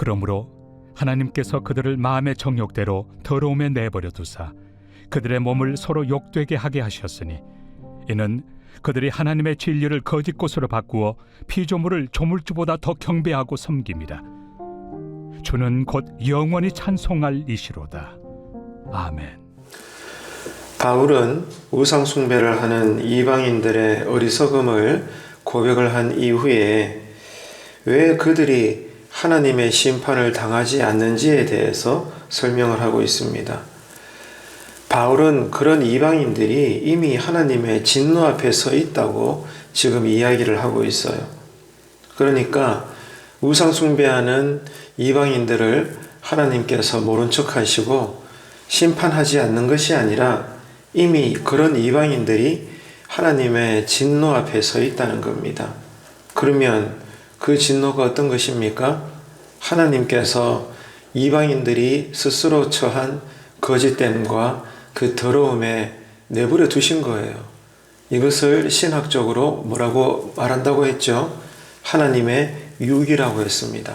그러므로 하나님께서 그들을 마음의 정욕대로 더러움에 내버려 두사 그들의 몸을 서로 욕되게 하게 하셨으니 이는 그들이 하나님의 진리를 거짓 것으로 바꾸어 피조물을 조물주보다 더 경배하고 섬깁니다. 주는 곧 영원히 찬송할 이시로다. 아멘. 바울은 우상 숭배를 하는 이방인들의 어리석음을 고백을 한 이후에 왜 그들이 하나님의 심판을 당하지 않는지에 대해서 설명을 하고 있습니다. 바울은 그런 이방인들이 이미 하나님의 진노 앞에 서 있다고 지금 이야기를 하고 있어요. 그러니까 우상 숭배하는 이방인들을 하나님께서 모른 척 하시고 심판하지 않는 것이 아니라 이미 그런 이방인들이 하나님의 진노 앞에 서 있다는 겁니다. 그러면 그 진노가 어떤 것입니까? 하나님께서 이방인들이 스스로 처한 거짓됨과 그 더러움에 내버려 두신 거예요. 이것을 신학적으로 뭐라고 말한다고 했죠? 하나님의 유기라고 했습니다.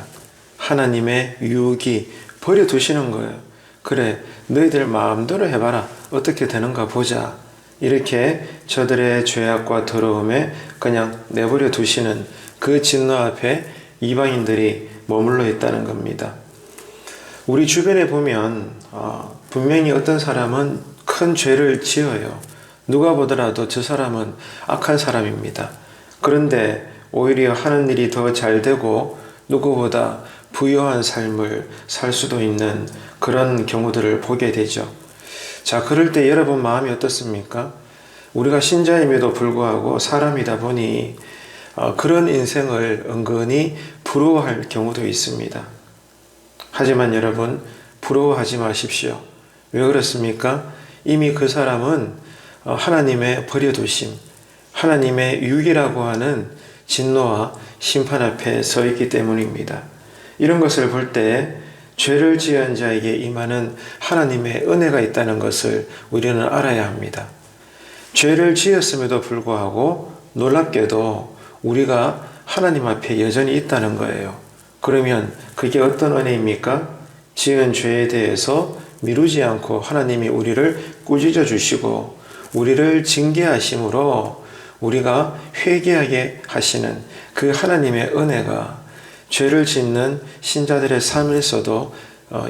하나님의 유기, 버려두시는 거예요. 그래, 너희들 마음대로 해봐라. 어떻게 되는가 보자. 이렇게 저들의 죄악과 더러움에 그냥 내버려 두시는 그 진노 앞에 이방인들이 머물러 있다는 겁니다. 우리 주변에 보면 분명히 어떤 사람은 큰 죄를 지어요. 누가 보더라도 저 사람은 악한 사람입니다. 그런데 오히려 하는 일이 더 잘 되고 누구보다 부유한 삶을 살 수도 있는 그런 경우들을 보게 되죠. 자, 그럴 때 여러분 마음이 어떻습니까? 우리가 신자임에도 불구하고 사람이다 보니 그런 인생을 은근히 부러워할 경우도 있습니다. 하지만 여러분, 부러워하지 마십시오. 왜 그렇습니까? 이미 그 사람은 하나님의 버려두심, 하나님의 유기라고 하는 진노와 심판 앞에 서 있기 때문입니다. 이런 것을 볼 때 죄를 지은 자에게 임하는 하나님의 은혜가 있다는 것을 우리는 알아야 합니다. 죄를 지었음에도 불구하고 놀랍게도 우리가 하나님 앞에 여전히 있다는 거예요. 그러면 그게 어떤 은혜입니까? 지은 죄에 대해서 미루지 않고 하나님이 우리를 꾸짖어 주시고 우리를 징계하심으로 우리가 회개하게 하시는 그 하나님의 은혜가 죄를 짓는 신자들의 삶에서도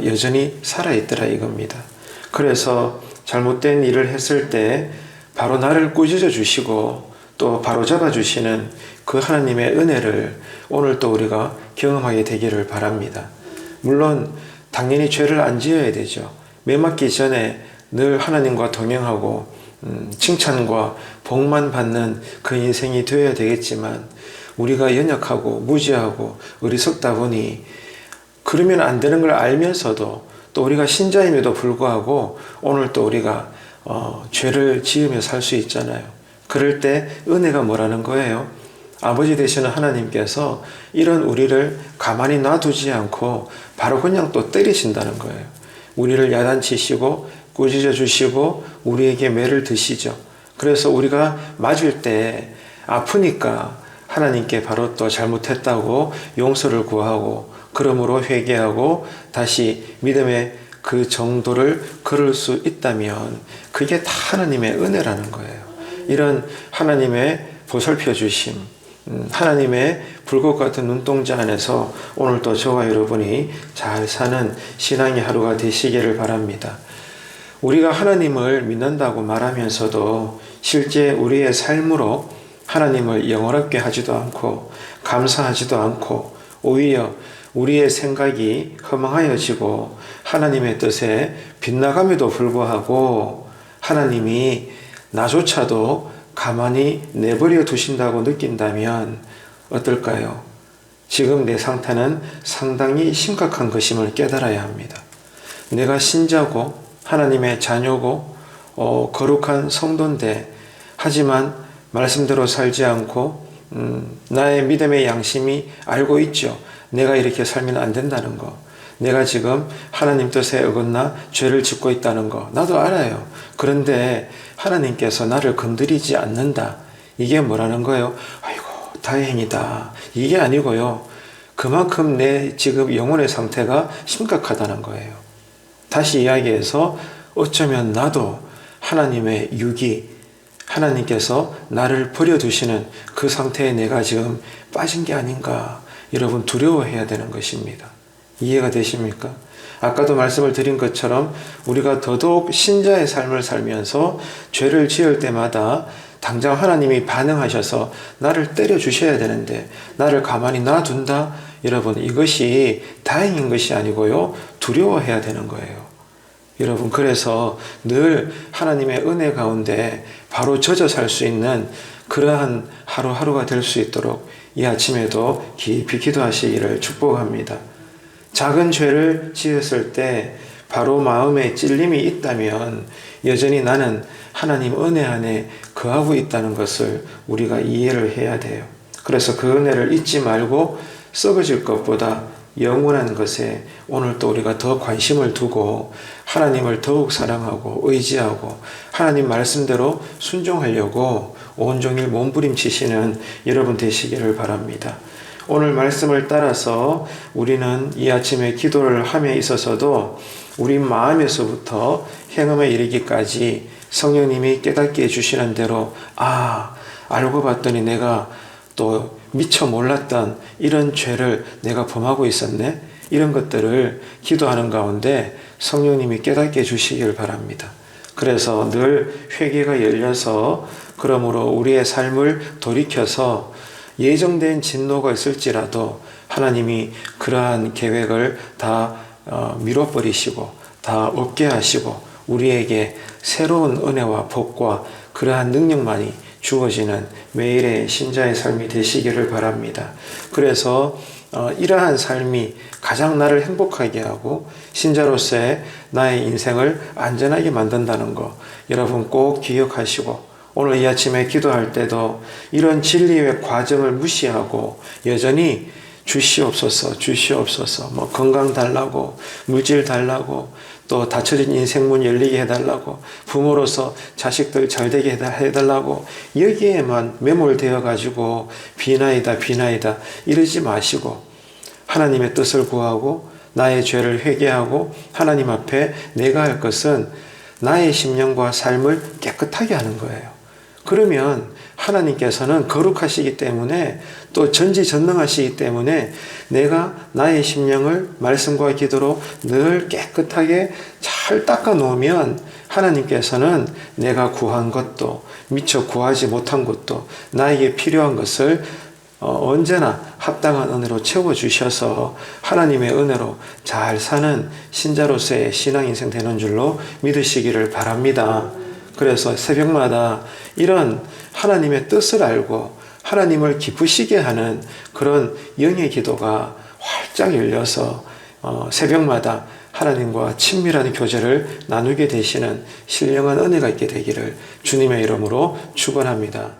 여전히 살아있더라 이겁니다. 그래서 잘못된 일을 했을 때 바로 나를 꾸짖어 주시고 또 바로 잡아 주시는 그 하나님의 은혜를 오늘 또 우리가 경험하게 되기를 바랍니다. 물론 당연히 죄를 안 지어야 되죠. 매 맞기 전에 늘 하나님과 동행하고 칭찬과 복만 받는 그 인생이 되어야 되겠지만 우리가 연약하고 무지하고 어리석다 보니 그러면 안 되는 걸 알면서도 또 우리가 신자임에도 불구하고 오늘 또 우리가 죄를 지으며 살 수 있잖아요. 그럴 때 은혜가 뭐라는 거예요? 아버지 되시는 하나님께서 이런 우리를 가만히 놔두지 않고 바로 그냥 또 때리신다는 거예요. 우리를 야단치시고 꾸짖어 주시고 우리에게 매를 드시죠. 그래서 우리가 맞을 때 아프니까 하나님께 바로 또 잘못했다고 용서를 구하고 그러므로 회개하고 다시 믿음의 그 정도를 걸을 수 있다면 그게 다 하나님의 은혜라는 거예요. 이런 하나님의 보살펴 주심, 하나님의 불꽃 같은 눈동자 안에서 오늘 또 저와 여러분이 잘 사는 신앙의 하루가 되시기를 바랍니다. 우리가 하나님을 믿는다고 말하면서도 실제 우리의 삶으로 하나님을 영원하게 하지도 않고 감사하지도 않고 오히려 우리의 생각이 허망하여지고 하나님의 뜻에 빗나감에도 불구하고 하나님이 나조차도 가만히 내버려 두신다고 느낀다면 어떨까요? 지금 내 상태는 상당히 심각한 것임을 깨달아야 합니다. 내가 신자고 하나님의 자녀고 거룩한 성도인데 하지만 말씀대로 살지 않고 나의 믿음의 양심이 알고 있죠. 내가 이렇게 살면 안 된다는 거. 내가 지금 하나님 뜻에 어긋나 죄를 짓고 있다는 거 나도 알아요. 그런데 하나님께서 나를 건드리지 않는다. 이게 뭐라는 거예요? 아이고 다행이다. 이게 아니고요. 그만큼 내 지금 영혼의 상태가 심각하다는 거예요. 다시 이야기해서 어쩌면 나도 하나님의 유기, 하나님께서 나를 버려두시는 그 상태에 내가 지금 빠진 게 아닌가, 여러분 두려워해야 되는 것입니다. 이해가 되십니까? 아까도 말씀을 드린 것처럼 우리가 더더욱 신자의 삶을 살면서 죄를 지을 때마다 당장 하나님이 반응하셔서 나를 때려주셔야 되는데 나를 가만히 놔둔다? 여러분, 이것이 다행인 것이 아니고요, 두려워해야 되는 거예요. 여러분, 그래서 늘 하나님의 은혜 가운데 바로 젖어 살 수 있는 그러한 하루하루가 될 수 있도록 이 아침에도 깊이 기도하시기를 축복합니다. 작은 죄를 지었을 때 바로 마음에 찔림이 있다면 여전히 나는 하나님 은혜 안에 거하고 있다는 것을 우리가 이해를 해야 돼요. 그래서 그 은혜를 잊지 말고 썩어질 것보다 영원한 것에 오늘 또 우리가 더 관심을 두고 하나님을 더욱 사랑하고 의지하고 하나님 말씀대로 순종하려고 온종일 몸부림치시는 여러분 되시기를 바랍니다. 오늘 말씀을 따라서 우리는 이 아침에 기도를 함에 있어서도 우리 마음에서부터 행함에 이르기까지 성령님이 깨닫게 해주시는 대로 알고 봤더니 내가 또 미처 몰랐던 이런 죄를 내가 범하고 있었네, 이런 것들을 기도하는 가운데 성령님이 깨닫게 해주시길 바랍니다. 그래서 늘 회개가 열려서 그러므로 우리의 삶을 돌이켜서 예정된 진노가 있을지라도 하나님이 그러한 계획을 다 밀어버리시고 다 없게 하시고 우리에게 새로운 은혜와 복과 그러한 능력만이 주어지는 매일의 신자의 삶이 되시기를 바랍니다. 그래서 이러한 삶이 가장 나를 행복하게 하고 신자로서의 나의 인생을 안전하게 만든다는 거 여러분 꼭 기억하시고, 오늘 이 아침에 기도할 때도 이런 진리의 과정을 무시하고 여전히 주시옵소서, 주시옵소서, 건강 달라고, 물질 달라고, 또 닫혀진 인생문 열리게 해달라고, 부모로서 자식들 잘되게 해달라고, 여기에만 매몰되어 가지고 비나이다 이러지 마시고 하나님의 뜻을 구하고 나의 죄를 회개하고 하나님 앞에 내가 할 것은 나의 심령과 삶을 깨끗하게 하는 거예요. 그러면 하나님께서는 거룩하시기 때문에 또 전지전능하시기 때문에 내가 나의 심령을 말씀과 기도로 늘 깨끗하게 잘 닦아 놓으면 하나님께서는 내가 구한 것도 미처 구하지 못한 것도 나에게 필요한 것을 언제나 합당한 은혜로 채워주셔서 하나님의 은혜로 잘 사는 신자로서의 신앙인생 되는 줄로 믿으시기를 바랍니다. 그래서 새벽마다 이런 하나님의 뜻을 알고 하나님을 기쁘시게 하는 그런 영의 기도가 활짝 열려서 새벽마다 하나님과 친밀한 교제를 나누게 되시는 신령한 은혜가 있게 되기를 주님의 이름으로 축원합니다.